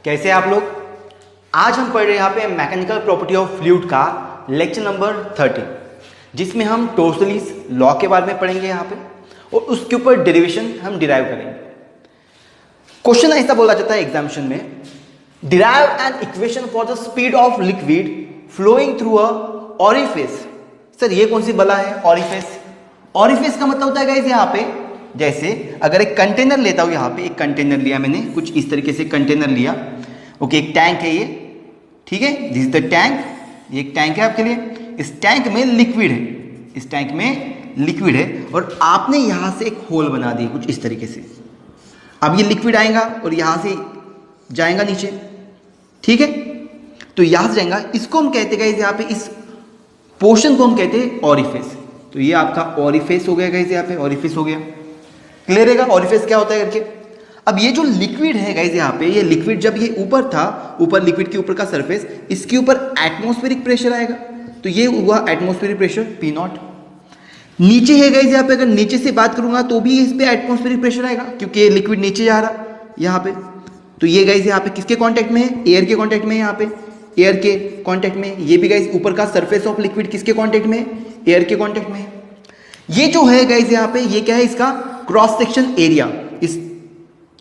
कैसे आप लोग? आज हम पढ़ रहे हैं यहाँ पे मैकेनिकल प्रॉपर्टी ऑफ फ्लूइड का लेक्चर नंबर 30, जिसमें हम टोरसलिस लॉ के बारे में पढ़ेंगे यहाँ पे और उसके ऊपर डेरिवेशन हम डिराइव करेंगे। क्वेश्चन ऐसा बोला जाता है एग्जामिनेशन में, derive an equation for the speed of liquid flowing through a orifice. Sir ये कौन सी बला है ऑरिफिस? ऑरिफिस का मतलब होता है गाइस यहाँ पे, जैसे अगर एक कंटेनर लेता हूं, यहाँ पे एक कंटेनर लिया मैंने, कुछ इस तरीके से कंटेनर लिया। ओके, एक टैंक है ये, ठीक है, दिस इज द टैंक, ये एक टैंक है आपके लिए। इस टैंक में लिक्विड है, इस टैंक में लिक्विड है और आपने यहां से एक होल बना दी कुछ इस तरीके से। अब ये लिक्विड आएगा और यहां से जाएगा नीचे, ठीक है, तो यहां से जाएगा, इसको हम कहते हैं यहाँ पे, इस पोर्शन को हम कहते हैं ऑरिफिस। तो ये आपका ऑरिफिस हो गया गाइस, यहाँ पे ऑरिफिस हो गया। क्लियर है? ऑरिफिस क्या होता है करके। अब ये जो लिक्विड है गाइस यहाँ पे, ये लिक्विड जब ये ऊपर था, ऊपर लिक्विड के ऊपर का सरफेस, इसके ऊपर एटमॉस्फेरिक प्रेशर आएगा, तो ये हुआ एटमॉस्फेरिक प्रेशर P0। नीचे है गाइस यहाँ पे, अगर नीचे से बात करूंगा तो भी इस पे एटमॉस्फेरिक प्रेशर आएगा, क्योंकि ये लिक्विड नीचे जा रहा यहाँ पे। तो ये गाइस यहाँ पे किसके कांटेक्ट में है? एयर के कांटेक्ट में है, यहाँ पे एयर के कांटेक्ट में। ये भी गाइस ऊपर का सरफेस ऑफ लिक्विड किसके कांटेक्ट में है? एयर के कांटेक्ट में है। ये जो है गाइस यहाँ पे, ये क्या है? इसका क्रॉस सेक्शन एरिया, इस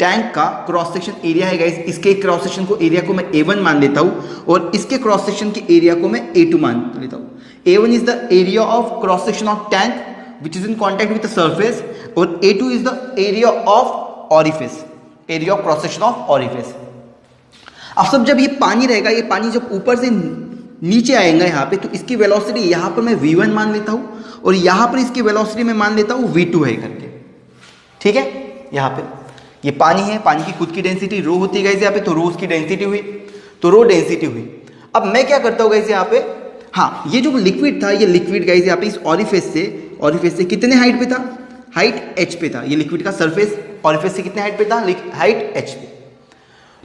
टैंक का क्रॉस सेक्शन एरिया है गाइस। इसके क्रॉस सेक्शन को एरिया को मैं A1 मान लेता हूं और इसके क्रॉस सेक्शन के एरिया को मैं A2 मान लेता हूं। A1 is the area of cross section of tank which is in contact with the surface और A2 is the area of orifice, area of cross section of orifice. अब सब जब ये पानी रहेगा, ये पानी जब ऊपर से नीचे आएगा यहाँ पे, तो इसकी वेलोसिटी यहाँ पर मैं V1 मान लेता हूँ और यहाँ पर इसकी वेलोसिटी मैं मान लेता हूँ V2 है करके, ठीक है। यहाँ पे ये पानी है, पानी की खुद की डेंसिटी रो होती है गाइस यहाँ पे, तो रो उसकी डेंसिटी हुई, तो रो डेंसिटी हुई। अब मैं क्या करता हूँ गाइस यहाँ पे, हाँ, ये जो लिक्विड था, ये लिक्विड गाइस यहाँ पे इस ऑरिफिस से कितने हाइट पे था? हाइट h पे था। ये लिक्विड का सरफेस ऑरिफिस से कितने हाइट पे था? हाइट h पे।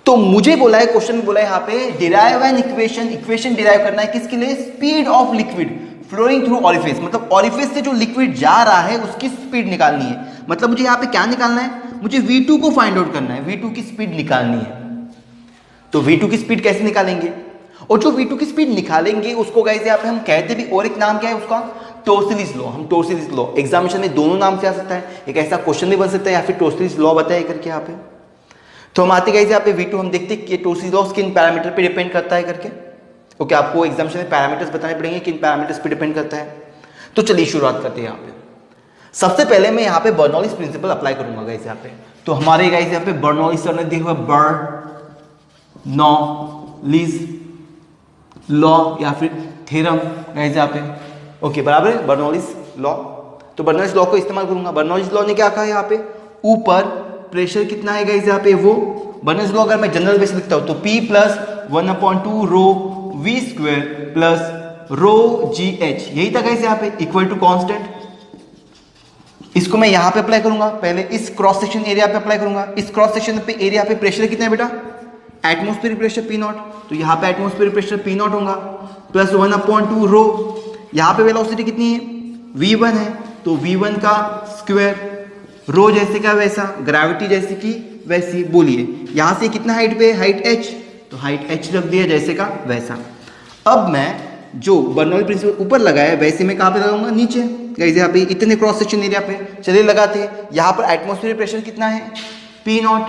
तो मुझे बोला है, क्वेश्चन में बोला है यहाँ पे, डिराइव एन इक्वेशन डिराइव करना है किसके लिए? Speed of liquid flowing through orifice, मतलब ऑरिफिस से जो लिक्विड जा रहा है उसकी स्पीड निकालनी है। मतलब मुझे यहाँ पे क्या निकालना है? मुझे V2 को फाइंड आउट करना है, V2 की स्पीड निकालनी है। तो V2 की स्पीड कैसे निकालेंगे? और जो V2 की स्पीड निकालेंगे उसको गाइस यहाँ पे हम कहते भी, और एक नाम क्या है उसका? टोरसलिस लॉ। हम टोरसलिस लॉ, एग्जामिनेशन में दोनों नाम से आ सकता है, एक ऐसा क्वेश्चन भी बन सकता है या फिर टोरसलिस लॉ बताया करके यहाँ पे। तो हम आते गाइस यहाँ पे V2, हम देखते हैं कि टोरसलिस लॉ किन पैरामीटर पे डिपेंड करता है करके। ओके, आपको एग्जामिनेशन में पैरामीटर्स बताने पड़ेंगे, किन पैरामीटर्स पे डिपेंड करता है। तो चलिए शुरुआत करते हैं यहाँ पे। सबसे पहले मैं यहाँ पे बर्नौलीज प्रिंसिपल अप्लाई करूंगा गाइस यहाँ पे। तो हमारे गाइस यहाँ पे बर्नौलीज सर ने दिया हुआ बर्नौलीज लॉ या फिर थ्योरम गाइस यहाँ पे। ओके, बराबर है, बर्नौलीज लॉ। तो बर्नौलीज लॉ को इस्तेमाल करूंगा। बर्नौलीज लॉ ने क्या कहा यहाँ पे? ऊपर प्रेशर कितना है गाइस यहाँ पे, वो बर्नौलीज लॉ अगर मैं जनरल बेस लिखता हूँ तो P + 1/2 रो V² प्लस रो GH, यही था गाइस यहाँ पे, इक्वल टू कांस्टेंट। इसको मैं यहाँ पे अप्लाई करूंगा, पहले इस क्रॉस सेक्शन एरिया पे अप्लाई करूंगा। इस क्रॉस सेक्शन पे एरिया पे प्रेशर कितना है बेटा? एटमॉस्फेरिक प्रेशर P0, तो यहाँ पे एटमॉस्फेरिक प्रेशर P0 होगा प्लस 1/2 रो। यहाँ पे वेलोसिटी कितनी है? V1 है, तो V1 का स्क्वायर, रो जैसे का वैसा, ग्रेविटी जैसे की वैसी। बोलिए यहाँ से कितना हाइट पे? हाइट h, तो हाइट h रख दिया जैसे का वैसा। अब मैं जो बर्नौली प्रिंसिपल ऊपर लगाया वैसे मैं कहाँ पे लगाऊंगा? नीचे गाइस यहाँ पे, इतने क्रॉस सेक्शन एरिया पे। चलिए लगाते हैं। यहाँ पर एटमॉस्फेरिक प्रेशर कितना है? P0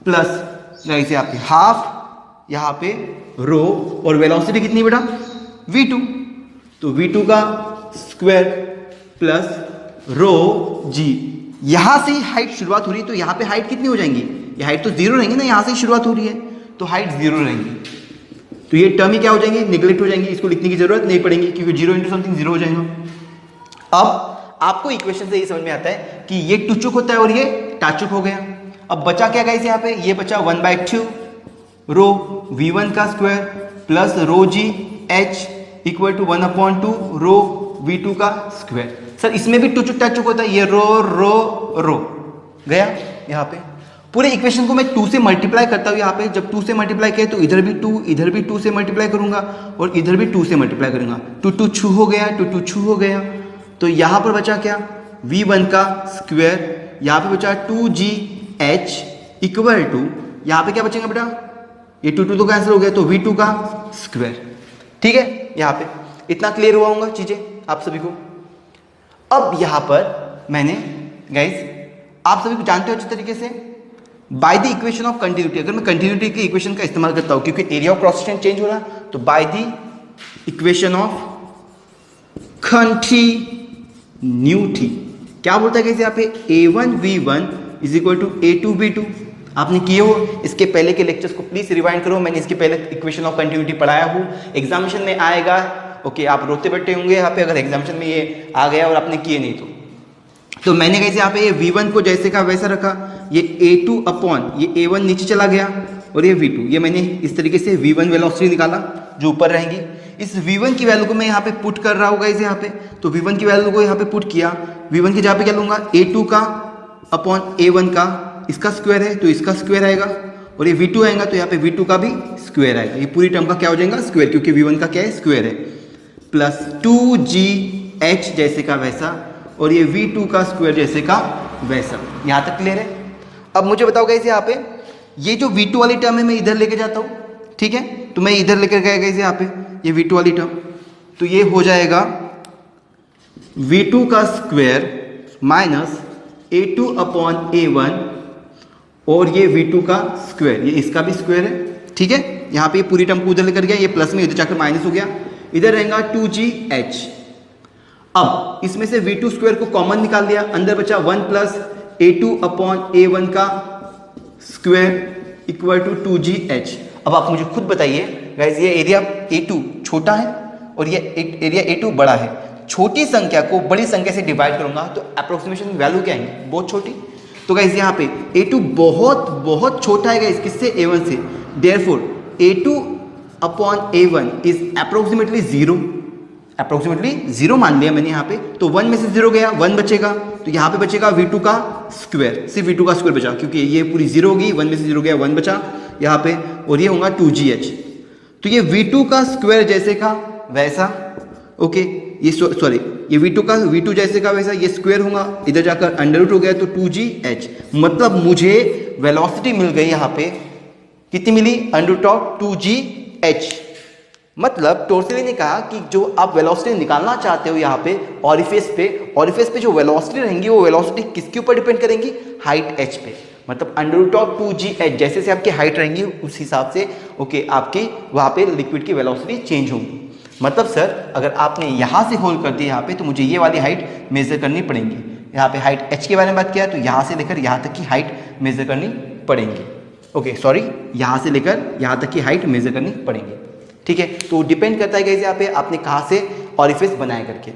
प्लस गाइस यहाँ पे हाफ, यहाँ पे रो, और वेलोसिटी कितनी बेटा? V2, तो V2 का स्क्वायर प्लस रो G। यहाँ से हाइट शुरुआत हो रही है, तो यहाँ पे हाइट कितनी हो जाएंगी? ये हाइट तो जीरो रहेंगी ना, यहाँ से शुरुआत हो रही है तो हाइट जीरो रहेंगी। तो ये टर्म ही क्या हो जाएंगे? निगलेक्ट हो जाएंगी, इसको लिखने की जरूरत नहीं पड़ेगी, क्योंकि 0 × समथिंग 0 हो जाएगा। अब आपको इक्वेशन से ये समझ में आता है कि ये टुचुक होता है और ये टाचुक हो गया। अब बचा क्या गाइस यहाँ पे? ये बचा 1/2 रो V1 का square plus rho GH equal to 1/2 rho V2 का स्क्वायर। सर इसमें भी टुचुक टाचुक होता है, ये रो रो रो गया। यहाँ पे पूरे इक्वेशन को मैं 2 से मल्टीप्लाई करता हूँ। यहाँ पे जब 2 से मल्टीप्लाई किया तो इधर भी 2, इधर भी 2 से मल्टीप्लाई करूंगा और इधर भी 2 से मल्टीप्लाई करूंगा। 2 2 छू हो गया, 2 2 छू हो गया। तो यहाँ पर बचा क्या? V1 का स्क्वायर, यहाँ पे बचा 2GH इक्वल टू, यहाँ पे क्या बचेगा बेटा? ये 2 तो कैंसिल हो गया, तो V2 का स्क्वायर। ठीक है, यहाँ पे इतना क्लियर हुआ होगा चीजें आप सभी को। अब यहाँ पर मैंने गाइस आप सभी को जानते हो अच्छी तरीके से by the equation of continuity, अगर मैं कंटिन्यूटी की इक्वेशन का इस्तेमाल करता हूँ क्योंकि area of cross section change हो रहा है, तो by the equation of continuity क्या बोलता है गाइस यहाँ पे A1 V1 is equal to A2 V2। आपने किए हो, इसके पहले के लेक्चर्स को प्लीज रिवाइंड करो, मैंने इसके पहले इक्वेशन ऑफ कंटिन्यूटी पढ़ाया हूँ, एग्जामिनेशन में आएगा। ओके, आप रोते बैठे होंगे यहाँ पे अगर एग्जामिनेशन में ये आ गया और आपने किए नहीं तो मैंने कैसे यहाँ पे ये V1 को जैसे का वैसा रखा, ये A2 अपॉन ये A1 नीचे चला गया और ये V2, ये मैंने इस तरीके से V1 वेलोसिटी निकाला जो ऊपर रहेंगी। इस V1 की वैल्यू को मैं यहाँ पे पुट कर रहा होगा इसे यहाँ पे, तो V1 की वैल्यू को यहाँ पे पुट किया, V1 की जगह पे क्या लूंगा A2 का अपॉन A1 का, इसका स्क्वायर है तो इसका स्क्वायर आएगा, और ये V2 आएगा तो यहाँ पे V2 का भी स्क्वायर आएगा। ये पूरी टर्म का क्या हो जाएगा, स्क्वायर, क्योंकि V1 का क्या है, स्क्वायर है, प्लस 2GH जैसे का वैसा, और ये V2 का स्क्वायर जैसे का वैसा। यहाँ तक क्लियर है। अब मुझे बताओ गाइस यहाँ पे ये जो V2 वाली टर्म है मैं इधर लेके जाता हूँ, ठीक है, तो मैं इधर लेकर गया गाइस यहाँ पे ये V2 वाली टर्म, तो ये हो जाएगा V2 का square minus A2 upon A1, और ये V2 का स्क्वायर, ये इसका भी स्क्वायर है। ठीक है, यहाँ पे ये पूरी टर्म को उधर लेकर गया, ये प्लस में इधर जाकर माइनस हो गया, इधर रहेगा 2GH। अब इसमें से V2 स्क्वायर को कॉमन निकाल दिया, अंदर बचा 1 प्लस A2 अपॉन A1 का स्क्वायर इक्वल टू 2GH। अब आप मुझे खुद बताइए गाइस, ये एरिया A2 छोटा है और ये एरिया A2 बड़ा है, छोटी संख्या को बड़ी संख्या से डिवाइड करूंगा तो अप्रोक्सीमेशन वैल्यू क्या आएंगे, बहुत छोटी। तो गाइस यहाँ पे A2 बहुत बहुत छोटा है गाइस, किससे, A1 से, therefore A2 upon A1 is approximately zero, approximately zero मान लिया मैंने यहाँ पे, तो 1 में से 0 गया, 1 बचेगा, तो यहाँ पे बचेगा V2 का स्क्वायर, सिर्फ V2 का स्क्वायर बचा, क्योंकि ये पूरी 0 होगी, 1 में से 0 गया, 1 बचा यहाँ पे, और ये होगा 2GH। तो ये V2 का स्क्वायर जैसे का वैसा, ओके, ये सॉरी ये V2 जैसे का वैसा, ये स्क्वायर होगा, इधर जाकर अंडर रूट हो गया तो 2GH। मतलब मुझे वेलोसिटी मिल गई यहाँ पे, कितनी मिली, अंडर रूट ऑफ 2GH। मतलब टोर्सली ने कहा कि जो आप वेलोसिटी निकालना चाहते हो यहाँ पे ऑरिफिस पे जो वेलोसिटी रहेंगी वो वेलोसिटी किसके ऊपर डिपेंड करेंगी, हाइट h पे। मतलब अंडर रूट ऑफ 2GH, जैसे से आपकी हाइट रहेंगी उस हिसाब से ओके आपकी वहाँ पे लिक्विड की वेलोसिटी चेंज होगी। मतलब सर अगर आपने यहाँ से होल्ड कर दिया यहाँ पे, तो मुझे ये वाली हाइट मेजर करनी पड़ेगी। यहाँ पे हाइट h के बारे में बात किया तो यहाँ से लेकर यहाँ तक की हाइट मेजर करनी पड़ेगी। ओके सॉरी, यहाँ से लेकर यहाँ तक की हाइट मेजर करनी पड़ेगी। ठीक है, तो डिपेंड करता है गाइस यहाँ पे आपने कहाँ से ऑरिफिस बनाए करके।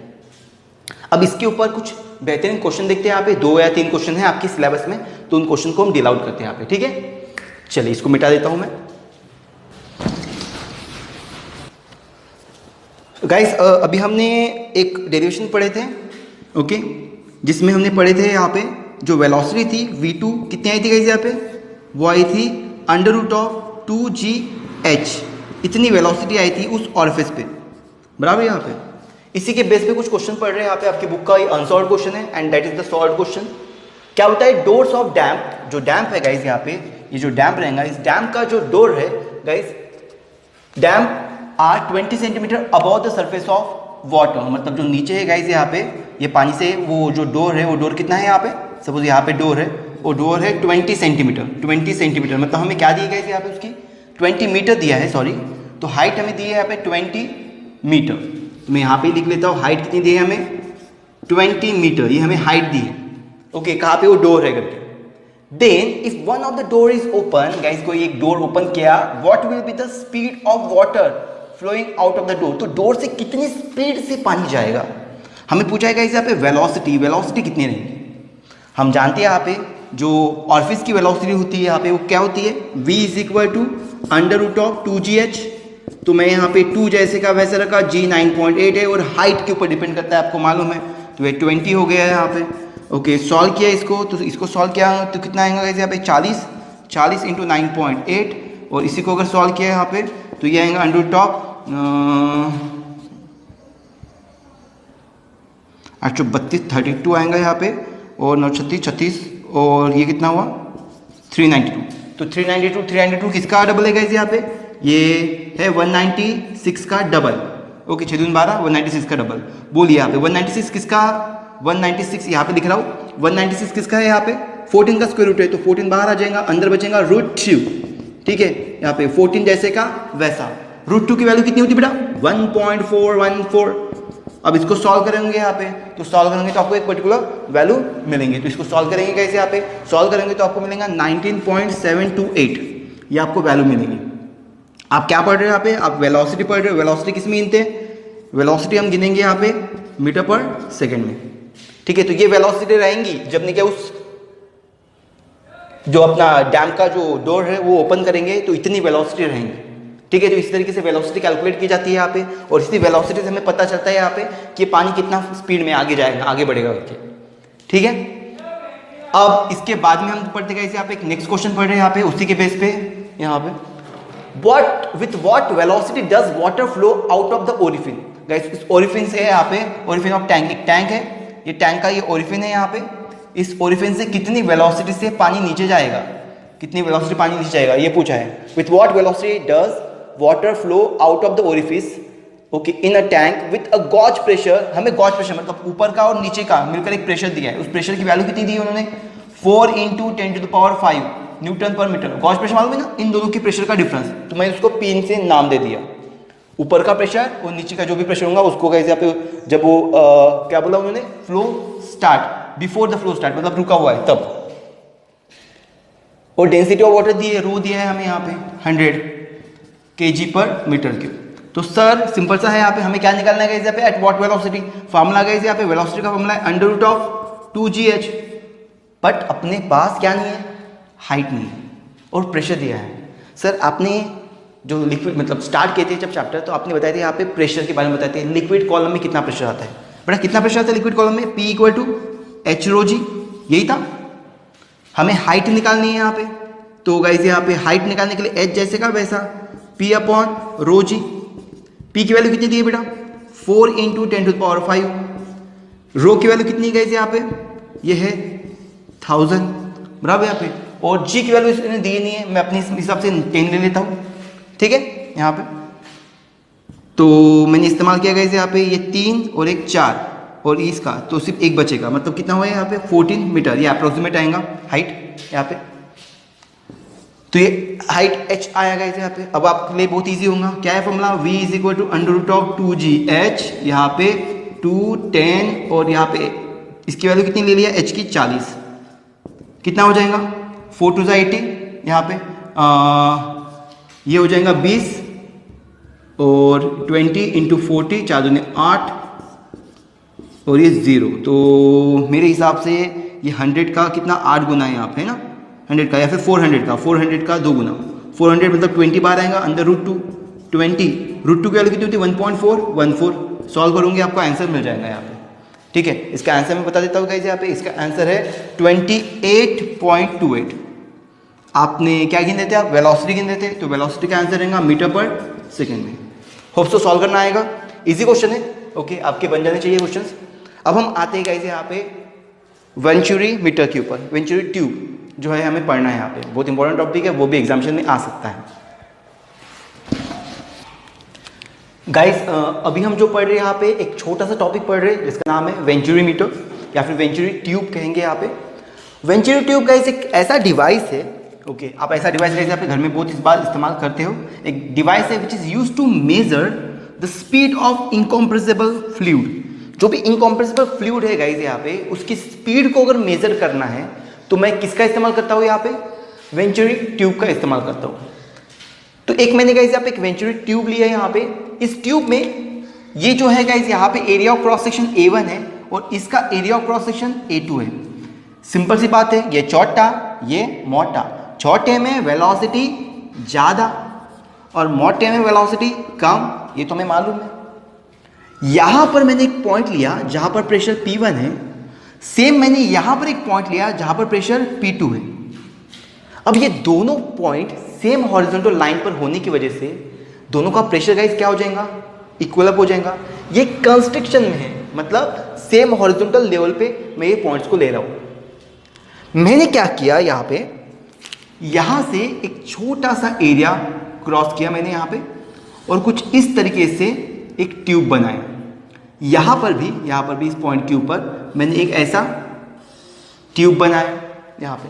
अब इसके ऊपर कुछ बेहतरीन क्वेश्चन देखते हैं। यहाँ पे 2 या 3 क्वेश्चन है आपकी सिलेबस में, तो उन क्वेश्चन को हम डील आउट करते हैं यहाँ पे। ठीक है, चलिए इसको मिटा देता हूं मैं। गाइस अभी हमने एक डेरिवेशन पढ़े थे, ओके, जिसमें हमने पढ़े थे यहाँ पे जो वेलोसिटी थी V2 कितनी आई थी गाइस, यहाँ पे वो आई थी अंडर रूट ऑफ 2GH, इतनी वेलोसिटी आई थी उस ऑरिफिस पे, बराबर। यहाँ पे इसी के बेस पे कुछ क्वेश्चन पढ़ रहे हैं यहाँ पे, आपकी बुक का ये अनसॉल्व्ड क्वेश्चन है and that is the solved question. क्या होता है, डोर्स ऑफ डैम्प, जो डैम्प है गाइस यहाँ पे, ये जो डैम्प रहेगा, इस डैम्प का जो डोर है guys, damp are 20 centimetre above the surface of water. मतलब जो नीचे है गाइस यहाँ पे, ये पानी से वो जो डोर है, वो डोर कितना है यहाँ पे, सपोज यहाँ पे डोर है, वो डोर है 20 सेंटीमीटर। 20 सेंटीमीटर मतलब हमें क्या दी गई यहाँ पे, उसकी 20 मीटर दिया है, सॉरी, तो हाइट हमें दी है यहाँ पे 20 मीटर। तो मैं यहाँ पे लिख लेता हूँ हाइट कितनी दी है हमें, 20 मीटर, ये हमें हाइट दी है। ओके, कहाँ पे वो डोर है करके। Then if one of the door is open, guys कोई एक डोर ओपन किया, what will be the speed of water flowing out of the door. तो डोर से कितनी स्पीड से पानी जाएगा, हमें पूछा है गाइस यहाँ पे वेलोसिटी, वेलोसिटी कितनी रहेगी। हम जानते हैं यहाँ पे जो ऑरिफिस की वेलोसिटी होती है यहाँ पे वो क्या होती है, v is equal to under root of 2GH। तो मैं यहाँ पे 2 जैसे का वैसे रखा, g 9.8 है और हाइट के ऊपर डिपेंड करता है, आपको मालूम है, तो ये 20 हो गया है यहाँ पे। ओके, सॉल्व किया इसको, तो इसको सॉल्व किया तो कितना आएगा यहाँ पे 40 इंटू 9.8, और इसी को अगर सॉल्व किया यहाँ पे तो ये आएगा अंडर रूट ऑफ 832 आएगा यहाँ पे, और 9 36 और ये कितना हुआ 392, तो 392 किसका डबल है गाइस यहाँ पे, ये है 196 का डबल। ओके 6 दूनी 12, 196 का डबल। बोलिए यहाँ पे 196 किसका, 196 यहाँ पे लिख रहा हूँ, 196 किसका है यहाँ पे, 14 का स्क्वायर रूट है, तो 14 बाहर आ जाएगा, अंदर बचेगा √2। ठीक है, यहाँ पे 14 जैसे का वैसा। √2 की वैल्यू कितनी होती बेटा, 1.414। अब इसको सॉल्व करेंगे यहाँ पे, तो सॉल्व करेंगे तो आपको एक पर्टिकुलर वैल्यू मिलेंगे। तो इसको सॉल्व करेंगे कैसे, यहाँ पे सॉल्व करेंगे तो आपको मिलेगा 19.728, ये आपको वैल्यू मिलेगी। आप क्या पढ़ रहे हो यहाँ पे, आप वेलोसिटी पढ़ रहे हो। वेलोसिटी किस में गिनते हैं, वेलोसिटी हम गिनेंगे यहाँ पे मीटर पर सेकेंड में। ठीक है, तो ये वेलोसिटी रहेंगी जब नहीं क्या उस जो अपना डैम का जो डोर है वो ओपन करेंगे तो इतनी वेलोसिटी रहेंगी। ठीक है, तो इस तरीके से वेलोसिटी कैलकुलेट की जाती है यहाँ पे, और इसी वेलोसिटी से हमें पता चलता है यहाँ पे कि पानी कितना स्पीड में आगे जाएगा, आगे बढ़ेगा करके। ठीक है, अब इसके बाद में हम पढ़ते गए यहाँ पे एक नेक्स्ट क्वेश्चन पढ़ रहे हैं यहाँ पे, उसी के बेस पे यहाँ पे what velocity does water flow out of the orifin? Guys इस ओरिफिन से है यहाँ पे, ओरिफिन ऑफ टैंक, एक टैंक है, ये टैंक का ये ओरिफिन है यहाँ पे। इस ओरिफिन से कितनी वेलोसिटी से पानी नीचे जाएगा, कितनी वेलोसिटी पानी नीचे जाएगा ये पूछा है। With what velocity does water flow out of the orifice okay in a tank with a gauge pressure. हमें गॉज प्रेशर मतलब ऊपर का और नीचे का मिलकर एक प्रेशर दिया है, उस प्रेशर की वैल्यू कितनी दी है उन्होंने, 4 × 10⁵ न्यूटन पर मीटर। गॉज प्रेशर मालूम है ना, इन दोनों की प्रेशर का डिफरेंस, तो मैं उसको P से नाम दे दिया। ऊपर का प्रेशर और नीचे का जो भी प्रेशर होगा उसको कैसे यहाँ पे जब वो क्या बोला उन्होंने, flow start, before the flow start मतलब रुका हुआ है तब। और डेंसिटी ऑफ वाटर दी है, रो दिया है हमें यहाँ पे 100 kg/m³। तो सर सिंपल सा है यहाँ पे, हमें क्या निकालना है यहाँ पे, एट व्हाट वेलोसिटी। फार्मूला है यहाँ पे, वेलोसिटी का फार्मूला है √2gh। बट अपने पास क्या नहीं है, हाइट नहीं है और प्रेशर दिया है। सर आपने जो लिक्विड मतलब स्टार्ट किए थे जब चैप्टर, तो आपने बताया था यहाँ पे प्रेशर के बारे में बताते हैं, लिक्विड कॉलम में कितना प्रेशर आता है बेटा, कितना प्रेशर आता है लिक्विड कॉलम में, P = h ρg, यही था। हमें हाइट निकालनी है यहाँ पे, तो गाइस यहाँ पे हाइट निकालने के लिए h जैसे का वैसा P/ρg। P की वैल्यू कितनी दी है बेटा, 4 × 10⁵। रो की वैल्यू कितनी गाइस यहाँ पे, ये है 1000 बराबर यहाँ पे। और G की वैल्यू इसने दी नहीं है, मैं अपने हिसाब से 10 ले लेता हूँ। ठीक है, यहाँ पे तो मैंने इस्तेमाल किया गाइस यहाँ पे ये 3 और एक 4 और इसका तो सिर्फ एक बचेगा, मतलब कितना हुआ है यहाँ पे 14 मीटर, ये अप्रोक्सीमेट आएगा हाइट यहाँ पे। तो ये हाइट h आया गाइस यहाँ पे। अब आपके लिए बहुत इजी होगा, क्या है फॉर्मूला, V = √2gh, यहाँ पे 2 10 और यहाँ पे इसकी वैल्यू कितनी ले लिया h की 40, कितना हो जाएगा 4 × 2 = 80, यहाँ पे ये हो जाएगा 20 और 20 × 40 4 दूनी 8 और ये 0। तो मेरे हिसाब से ये 100 का कितना 8 गुना है यहाँ पे, है ना 100 का, या फिर 400 का 2 गुना, 400 मतलब 20 बार आएगा अंदर √2 20, √2 की वैल्यू कितनी होती है 1.414। सॉल्व करूँगी आपको आंसर मिल जाएगा यहाँ पे। ठीक है, इसका आंसर मैं बता देता हूँ गाइस यहाँ पे, इसका आंसर है 28.28। आपने क्या गिन देते, आप वेलोसिटी गिन देते, तो वेलोसिटी का आंसर रहेगा मीटर/सेकेंड में। होप सो सॉल्व करना आएगा, इजी क्वेश्चन है। ओके, आपके बन जाने चाहिए क्वेश्चंस। अब हम आते हैं गाइस यहाँ पे वेंचुरी मीटर के ऊपर, वेंचुरी ट्यूब जो है हमें पढ़ना है यहाँ पे, बहुत इंपॉर्टेंट टॉपिक है, वो भी एग्जामिनेशन में आ सकता है। गाइस अभी हम जो पढ़ रहे हैं यहाँ पे एक छोटा सा टॉपिक पढ़ रहे हैं जिसका नाम है वेंचुरी मीटर या फिर वेंचुरी ट्यूब कहेंगे यहाँ पे। वेंचुरी ट्यूब गाइस एक ऐसा डिवाइस है, ओके आप ऐसा डिवाइस गाइस अपने घर में बहुत इस बार इस्तेमाल करते हो, एक डिवाइस है which is used to measure the speed of incompressible fluid. जो भी इनकम्प्रेसिबल फ्लूइड है गाइस यहाँ पे, उसकी स्पीड को अगर मेजर करना है तो मैं किसका इस्तेमाल करता हूँ यहाँ पे, वेंचुरी ट्यूब का इस्तेमाल करता हूँ। तो एक मैंने गाइस यहाँ पे एक वेंचुरी ट्यूब लिया है यहाँ पे, इस ट्यूब में ये जो है गाइस यहाँ पे area of cross section A1 है और इसका area of cross section A2 है। सिंपल सी बात है, ये छोटा ये मोटा, छोटे में वेलोसिटी ज़्यादा और मोटे में वेलोसिटी कम, ये तो हमें मालूम है। यहाँ पर मैंने एक पॉइंट लिया जहाँ पर प्रेशर P1 है, सेम मैंने यहाँ पर एक पॉइंट लिया जहाँ पर प्रेशर P2 है। अब ये दोनों पॉइंट सेम हॉरिजॉन्टल लाइन पर होने की वजह से दोनों का प्रेशर गाइस क्या हो जाएगा, इक्वल अप हो जाएगा। ये कंस्ट्रक्शन में है, मतलब सेम हॉरिजॉन्टल लेवल पे मैं ये पॉइंट्स को ले रहा हूँ। मैंने क्या किया यहाँ पे, यहां से एक छोटा सा एरिया क्रॉस किया मैंने यहां पे, और कुछ इस तरीके से एक ट्यूब बनाया। यहां पर भी इस पॉइंट के ऊपर मैंने एक ऐसा ट्यूब बनाया यहां पे,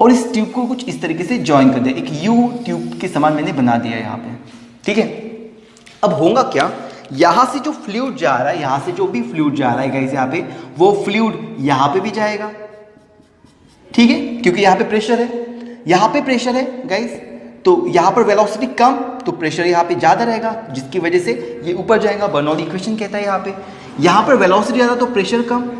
और इस ट्यूब को कुछ इस तरीके से जॉइन कर दिया, एक यू ट्यूब के समान मैंने बना दिया यहां पे। ठीक है, अब होगा क्या, यहां से जो फ्लूइड जा रहा है, यहां से जो भी फ्लूइड जा रहा है गाइस यहाँ पे, वो फ्लूइड यहां पे भी जाएगा। ठीक है, क्योंकि यहां पे प्रेशर है, यहां पे प्रेशर है गाइस, तो यहां पर वेलोसिटी कम तो प्रेशर यहां पे ज्यादा रहेगा, जिसकी वजह से ये ऊपर जाएगा। बर्नौली इक्वेशन कहता है यहां पर वेलोसिटी ज्यादा तो प्रेशर कम,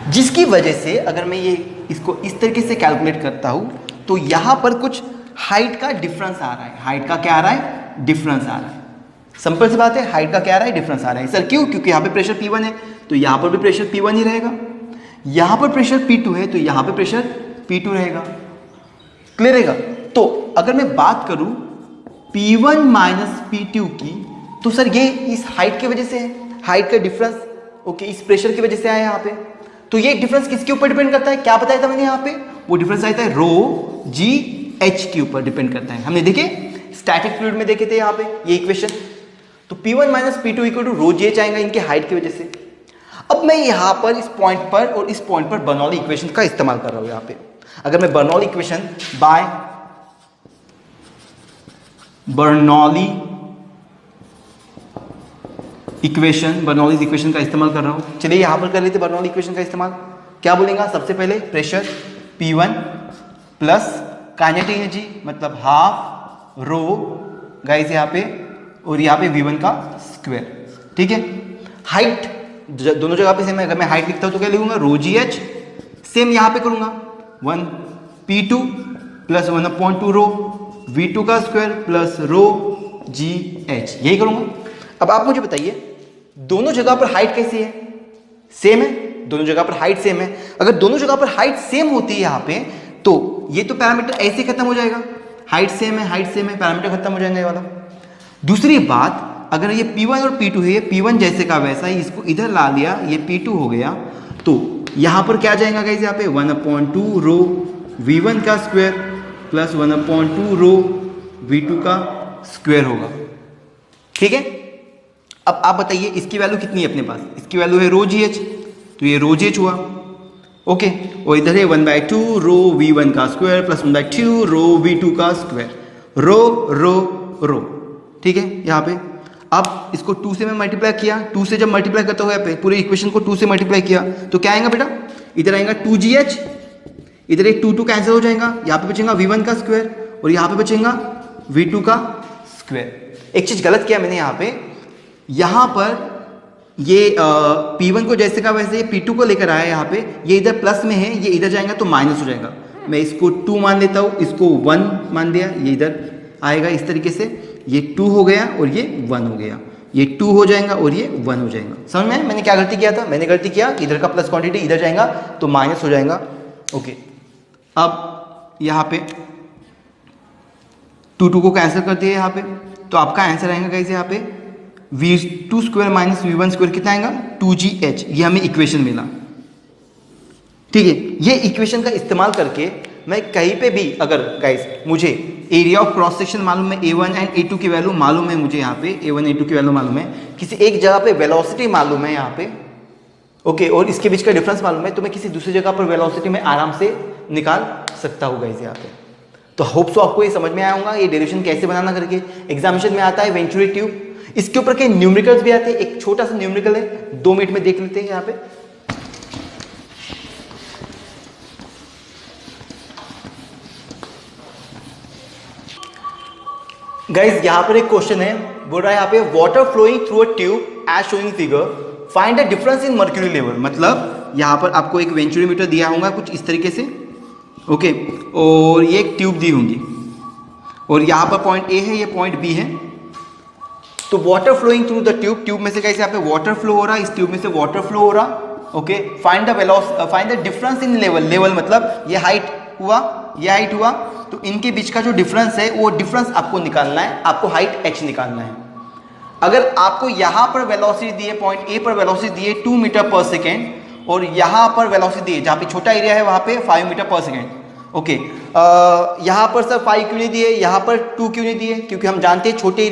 जिसकी वजह से अगर मैं ये इसको इस तरीके से कैलकुलेट करता हूं तो यहां पर कुछ हाइट का डिफरेंस आ रहा है। हाइट का क्या आ रहा है, डिफरेंस आ रहा है। सिंपल सी बात है, हाइट का क्या आ रहा है, डिफरेंस आ रहा है। सर क्यों, क्योंकि यहाँ पे प्रेशर P1 है तो यहाँ पर भी प्रेशर P1 ही रहेगा, यहाँ पर प्रेशर P2 है तो यहाँ पे प्रेशर P2 रहेगा। क्लियर रहेगा। तो अगर मैं बात करूं P1 माइनस P2 की, तो सर ये इस हाइट की वजह से है, हाइट का डिफरेंस ओके इस प्रेशर की वजह से आया यहाँ पे। तो ये डिफरेंस किसके ऊपर डिपेंड करता है, क्या बताया था मैंने यहाँ पे, वो डिफरेंस आता है रो जी एच के ऊपर डिपेंड करता है। हमने देखे स्टैटिक फ्लूइड में देखे थे यहाँ पे ये इक्वेशन। तो P1 minus P2 equal to rho G H आएगा इनके हाइट की वजह से। अब मैं यहाँ पर इस पॉइंट पर और इस पॉइंट पर बर्नौली इक्वेशन का इस्तेमाल कर रहा हूँ। यहाँ पे अगर मैं Bernoulli equation by Bernoulli equation का इस्तेमाल कर रहा हूं। चलिए यहां पर कर लेते बर्नौली इक्वेशन का इस्तेमाल। क्या बोलेगा, सबसे पहले pressure P1 plus kinetic energy मतलब हाफ रो गाइस यहाँ पे, और यहाँ पे V1 का स्क्वायर। ठीक है, हाइट दोनों जगह पे सेम है। अगर मैं हाइट लिखता हूं तो क्या लिखूंगा, रो जी एच। सेम यहां पे करूंगा 1 P2 प्लस 1/2 रो V2 का स्क्वायर प्लस रो जी एच, यही करूंगा। अब आप मुझे बताइए दोनों जगह पर हाइट कैसी है, सेम है, दोनों जगह पर हाइट सेम है। अगर दोनों जगह पर हाइट सेम होती है यहाँ पे, तो ये तो पैरामीटर ऐसे खत्म हो जाएगा, हाइट सेम है, पैरामीटर खत्म हो जाएगा ये वाला। दूसरी बात, अगर ये P1 और P2 है, ये P1 जैसे का वैसा ही, इसको इधर ला लिया, ये P2 हो गया, तो यहाँ पर क्या जाएगा गाइस, यहाँ पे 1/2 रो V1 का स्क्वायर प्लस 1/2 रो V2 का स्क्वायर होगा। ठीक है, अब आप बताइए इसकी वैल्यू कितनी है अपने पास, इसकी वैल्यू है रो जी एच, तो ये रो जी एच हुआ ओके, और इधर है 1/2 रो V1 का स्क्वायर प्लस 1/2 रो V2 का स्क्वायर, रो रो रो। ठीक है, यहाँ पे अब इसको 2 से मैं मल्टीप्लाई किया, 2 से जब मल्टीप्लाई करते हुए पे पूरे इक्वेशन को 2 से मल्टीप्लाई किया तो क्या आएगा बेटा, इधर आएगा 2GH, इधर एक 2 कैंसिल हो जाएगा, यहाँ पे बचेगा V1 का स्क्वायर और यहाँ पे बचेगा V2 का स्क्वायर। एक चीज गलत किया मैंने यहाँ पर ये P1 को जैसे का वैसे P2 को लेकर आया, यहाँ पे ये इधर प्लस में है, ये इधर जाएगा तो माइनस हो जाएगा। मैं इसको 2 मान लेता हूँ, इसको 1 मान दिया, ये इधर आएगा इस तरीके से, ये 2 हो गया और ये 1 हो गया, ये 2 हो जाएगा और ये 1 हो जाएगा। समझ में मैंने क्या गलती किया था, मैंने गलती किया इधर का प्लस क्वांटिटी इधर जाएगा तो माइनस हो जाएगा ओके। अब यहाँ पे 2 को कैंसिल कर दिया यहाँ पे, तो आपका आंसर आएगा गाइस यहाँ पे V2 square minus V1 square कितना आएगा 2GH, ये हमें इक्वेशन मिला। ठीक है, ये इक्वेशन का इस्तेमाल करके मैं कहीं पे भी अगर गाइस मुझे एरिया ऑफ क्रॉस सेक्शन मालूम है, A1 एंड A2 की वैल्यू मालूम है, मुझे यहाँ पे A1 A2 की वैल्यू मालूम है, किसी एक जगह पे वेलोसिटी मालूम है यहाँ पे ओके, और इसके बीच का डिफरेंस मालूम है, तो मैं किसी दूसरी जगह पर वेलोसिटी में आराम से निकाल सकता हूँ गाइस यहाँ पे। तो होप सो आपको ये समझ में आया होगा ये डेरिवेशन कैसे बनाना करके। एग्जामिनेशन में आता है वेंचुरी ट्यूब, इसके ऊपर के न्यूमेरिकल्स भी आते हैं, एक छोटा सा न्यूमेरिकल है 2 मिनट में देख लेते हैं यहाँ पे। गाइस यहाँ पर एक क्वेश्चन है, बोल रहा है यहाँ पे water flowing through a tube as showing figure, find the difference in mercury level. मतलब यहाँ पर आपको एक वेंचुरीमीटर दिया होगा कुछ इस तरीके से ओके, और ये एक ट्यूब दी होंगी और यहाँ पर पॉइंट ए है, ये पॉइंट बी है। तो water flowing through the tube, tube में से कैसे यहाँ पे वाटर फ्लो हो रहा है, इस ट्यूब में से वाटर फ्लो हो रहा okay. Find the difference in level, level मतलब ये हाइट हुआ, ये हाइट हुआ, तो इनके बीच का जो डिफरेंस है वो डिफरेंस आपको निकालना है, आपको हाइट h निकालना है। अगर आपको यहाँ पर वेलोसिटी दी है, पॉइंट ए पर वेलोसिटी दी है 2 मीटर पर सेकेंड, और यहाँ पर वेलोसिटी दी है जहाँ पे छोटा एरिया है वहाँ पे 5 मीटर पर सेकेंड ओके, यहाँ पर सर 5 क्यों नहीं दिए, यहाँ पर 2 क्यों नहीं दिए, क्योंकि हम जानते हैं छोटे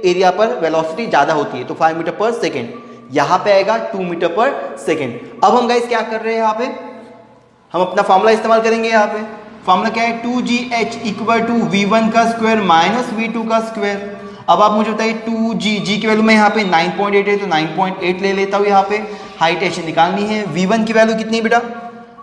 एरिया पर वेलोसिटी ज़्यादा होती है, तो 5 मीटर पर सेकेंड, यहाँ पे आएगा 2 मीटर पर सेकेंड। अब हम गाइस क्या कर रहे हैं, यहाँ पे हम अपना फॉर्मूला इस्तेमाल करेंगे। यहाँ पे फॉर्मूला क्या है, 2gh इक्वल टू v1 का स्क्वायर माइनस v2 का स्क्वायर। अब आप मुझे बताइए 2g, g की वैल्यू में यहाँ पे 9.8 है तो 9.8 ले लेता हूँ। यहाँ पे हाइट ऐसे निकालनी है। v1 की वैल्यू कितनी है बेटा,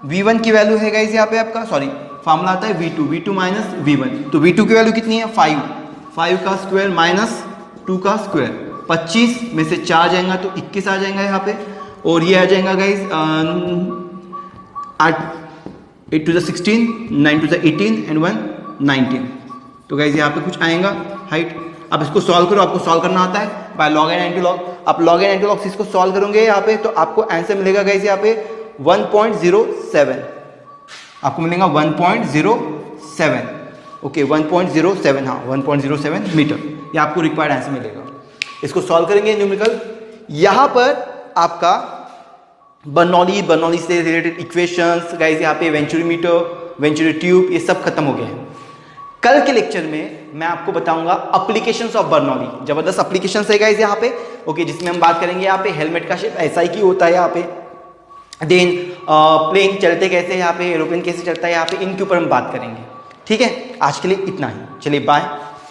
v1 की वैल्यू है गाइस यहाँ पे आपका, सॉरी फॉर्मूला आता है v2 माइनस v1, तो v2 की वैल्यू कितनी है 5 का स्क्वायर माइनस 2 का स्क्वायर, 25 में से 4 जाएगा तो 21 आ जाएगा यहाँ पे, और ये आ जाएगा guys 8 to the 16, 9 to the 18 and 1 19। तो गाइस यहाँ पे कुछ आएगा हाइट। अब इसको सॉल्व करो, आपको सॉल्व करना आता है by log and anti log. आप लॉग एंड एंटी लॉग से इसको सॉल्व करोगे यहाँ पे तो आपको आंसर मिलेगा गाइस यहाँ पे 1.07, आपको मिलेगा 1.07, ओके 1.07, हाँ 1.07 मीटर, ये आपको रिक्वायर्ड आंसर मिलेगा। इसको सॉल्व करेंगे न्यूमेरिकल। यहाँ पर आपका बर्नौली से रिलेटेड इक्वेशंस गाइस, यहाँ पे वेंचुरी मीटर, वेंचुरी ट्यूब, ये सब खत्म हो गए हैं। कल के लेक्चर में मैं आपको बताऊंगा एप्लीकेशंस ऑफ बर्नौली, जबरदस्त एप्लीकेशंस है गाइस यहाँ पे, ओके, जिसमें हम बात करेंगे यहाँ पे हेलमेट का शेप ऐसा ही क्यों होता है यहाँ पे, देन प्लेन चलते कैसे हैं यहाँ पे, एरोप्लेन कैसे चलता है यहाँ पे, इनके ऊपर हम बात करेंगे। ठीक है, आज के लिए इतना ही, चलिए बाय।